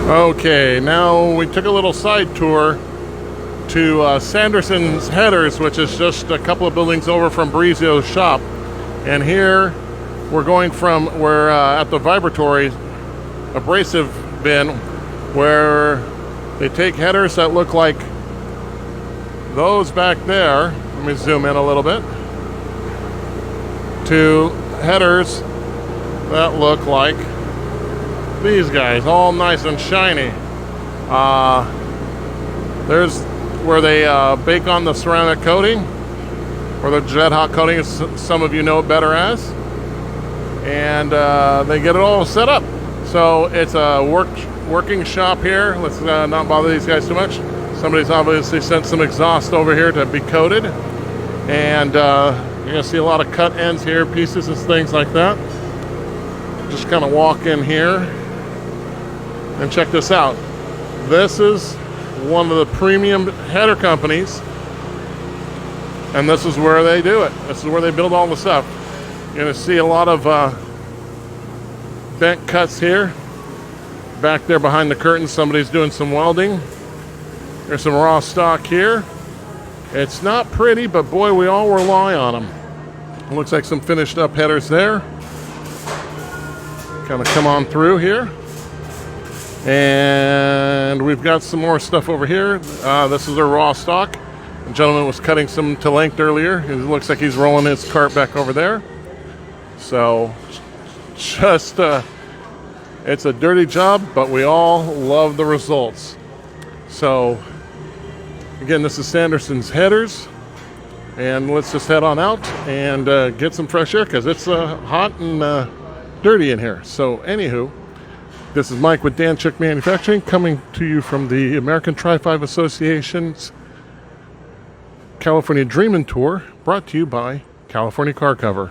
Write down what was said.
Okay, now we took a little side tour to Sanderson's Headers, which is just a couple of buildings over from Brizio's shop. And here we're at the vibratory abrasive bin, where they take headers that look like those back there. Let me zoom in a little bit. To headers that look like these guys, all nice and shiny. There's where they bake on the ceramic coating, or the jet hot coating, as some of you know it better as. And they get it all set up. So it's a working shop here. Let's not bother these guys too much. Somebody's obviously sent some exhaust over here to be coated. And you're gonna see a lot of cut ends here, pieces and things like that. Just kind of walk in here and check this out. This is one of the premium header companies, and this is where they do it. This is where they build all the stuff. You're gonna see a lot of bent cuts here. Back there behind the curtain, somebody's doing some welding. There's some raw stock here. It's not pretty, but boy, we all rely on them. It looks like some finished up headers there. Kind of come on through here. And we've got some more stuff over here. This is their raw stock. The gentleman was cutting some to length earlier. It looks like he's rolling his cart back over there. So, just, it's a dirty job, but we all love the results. So, again, this is Sanderson's Headers. And let's just head on out and get some fresh air, because it's hot and dirty in here. So, anywho, this is Mike with Danchuk Manufacturing, coming to you from the American Trifive Association's California Dreamin' Tour, brought to you by California Car Cover.